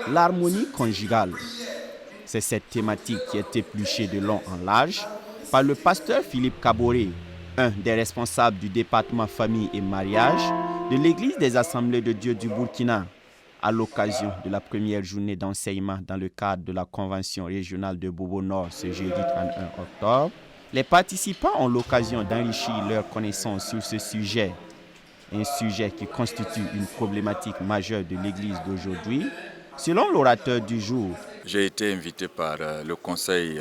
L'harmonie conjugale, c'est cette thématique qui est épluchée de long en large par le pasteur Philippe Kaboré, un des responsables du département famille et mariage de l'Église des Assemblées de Dieu du Burkina, à l'occasion de la première journée d'enseignement dans le cadre de la Convention régionale de Bobo-Nord ce jeudi 31 octobre. Les participants ont l'occasion d'enrichir leurs connaissances sur ce sujet, un sujet qui constitue une problématique majeure de l'Église d'aujourd'hui. Selon l'orateur du jour, j'ai été invité par le conseil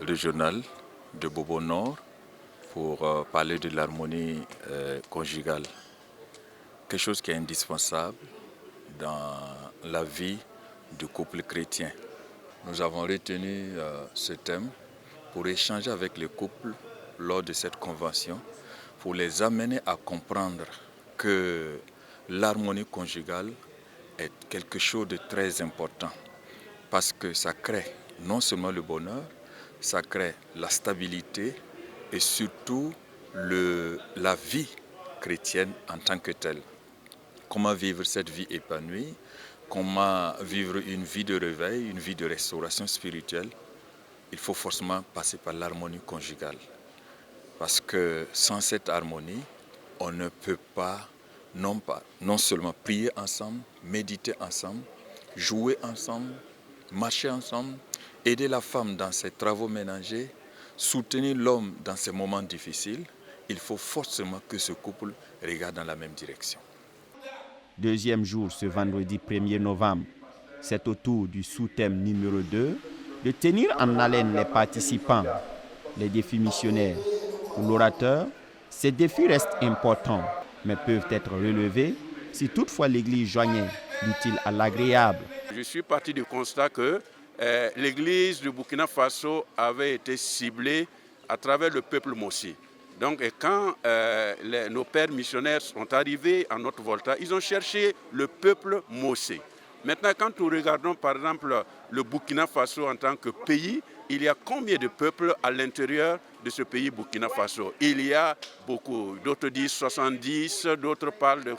régional de Bobo-Nord pour parler de l'harmonie conjugale, quelque chose qui est indispensable dans la vie du couple chrétien. Nous avons retenu ce thème pour échanger avec les couples lors de cette convention, pour les amener à comprendre que l'harmonie conjugale est quelque chose de très important parce que ça crée non seulement le bonheur, ça crée la stabilité et surtout la vie chrétienne en tant que telle. Comment vivre cette vie épanouie, comment vivre une vie de réveil, une vie de restauration spirituelle. Il faut forcément passer par l'harmonie conjugale. Parce que sans cette harmonie, on ne peut pas non seulement prier ensemble, méditer ensemble, jouer ensemble, marcher ensemble, aider la femme dans ses travaux ménagers, soutenir l'homme dans ses moments difficiles. Il faut forcément que ce couple regarde dans la même direction. Deuxième jour, ce vendredi 1er novembre, c'est au tour du sous-thème numéro 2 de tenir en haleine les participants, les défis missionnaires. Pour l'orateur, ces défis restent importants, mais peuvent être relevés si toutefois l'Église joignait l'utile à l'agréable. Je suis parti du constat que l'Église du Burkina Faso avait été ciblée à travers le peuple Mossi. Donc, quand nos pères missionnaires sont arrivés en Haute-Volta, ils ont cherché le peuple Mossi. Maintenant, quand nous regardons par exemple le Burkina Faso en tant que pays, il y a combien de peuples à l'intérieur de ce pays Burkina Faso? Il y a beaucoup, d'autres disent 70, d'autres parlent de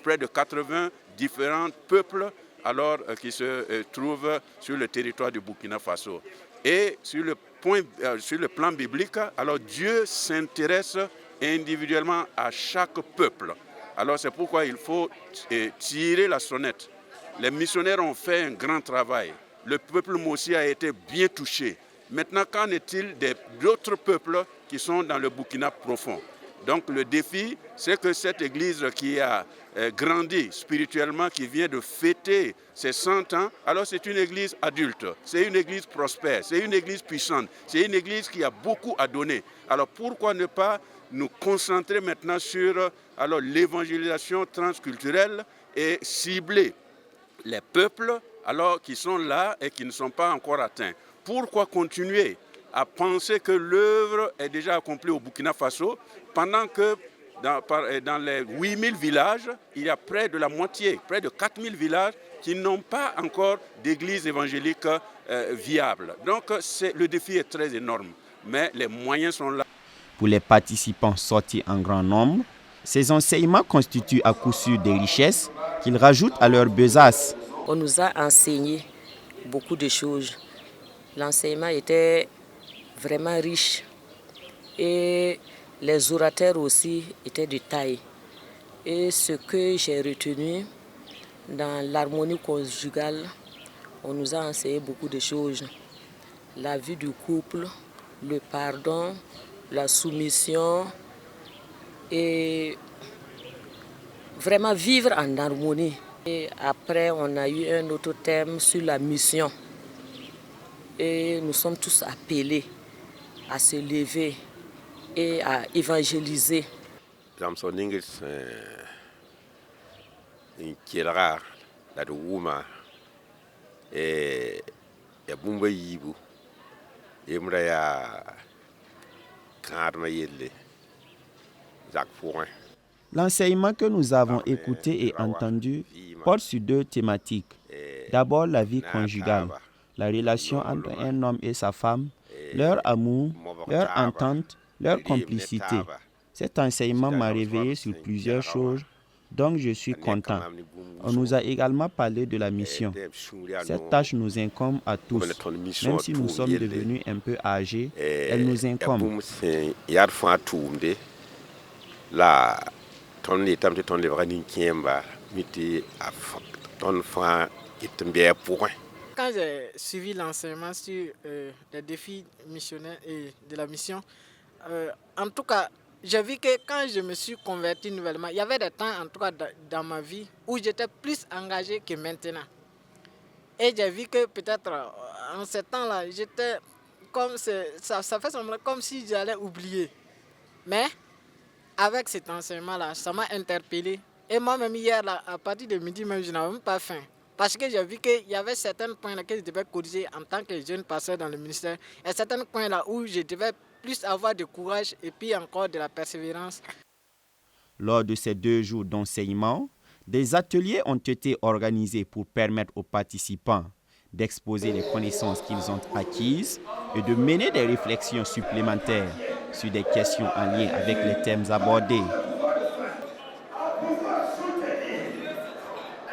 près de 80 différents peuples alors, qui se trouvent sur le territoire du Burkina Faso. Et sur le plan biblique, alors Dieu s'intéresse individuellement à chaque peuple. Alors c'est pourquoi il faut tirer la sonnette. Les missionnaires ont fait un grand travail. Le peuple Mossi a été bien touché. Maintenant, qu'en est-il d'autres peuples qui sont dans le Burkina profond? Donc le défi, c'est que cette église qui a grandi spirituellement, qui vient de fêter ses 100 ans, alors c'est une église adulte, c'est une église prospère, c'est une église puissante, c'est une église qui a beaucoup à donner. Alors pourquoi ne pas nous concentrer maintenant sur l'évangélisation transculturelle et cibler les peuples qui sont là et qui ne sont pas encore atteints? Pourquoi continuer à penser que l'œuvre est déjà accomplie au Burkina Faso, pendant que dans les 8000 villages, il y a près de la moitié, près de 4000 villages qui n'ont pas encore d'église évangélique viable. Donc le défi est très énorme, mais les moyens sont là. Pour les participants sortis en grand nombre, ces enseignements constituent à coup sûr des richesses qu'ils rajoutent à leur besace. On nous a enseigné beaucoup de choses. L'enseignement était vraiment riche et les orateurs aussi étaient de taille. Et ce que j'ai retenu dans l'harmonie conjugale, on nous a enseigné beaucoup de choses. La vie du couple, le pardon, la soumission et vraiment vivre en harmonie. Et après, on a eu un autre thème sur la mission. Et nous sommes tous appelés à se lever et à évangéliser. L'enseignement que nous avons écouté et entendu porte sur deux thématiques. D'abord, la vie conjugale, la relation entre un homme et sa femme, leur amour, leur entente, leur complicité. Cet enseignement m'a réveillé sur plusieurs choses, Donc je suis content. On nous a également parlé de la mission. Cette tâche nous incombe à tous. Même si nous sommes devenus un peu âgés, elle nous incombe. Quand j'ai suivi l'enseignement sur les défis missionnaires et de la mission, en tout cas, j'ai vu que quand je me suis converti nouvellement, il y avait des temps, en tout cas dans ma vie, où j'étais plus engagé que maintenant. Et j'ai vu que peut-être en ce temps-là, j'étais comme ça fait semblant comme si j'allais oublier. Mais avec cet enseignement-là, ça m'a interpellé. Et moi-même hier, là, à partir de midi, même, je n'avais même pas faim. Parce que j'ai vu qu'il y avait certains points là que je devais corriger en tant que jeune pasteur dans le ministère. Et certains points là où je devais plus avoir de courage et puis encore de la persévérance. Lors de ces 2 jours d'enseignement, des ateliers ont été organisés pour permettre aux participants d'exposer les connaissances qu'ils ont acquises et de mener des réflexions supplémentaires sur des questions en lien avec les thèmes abordés.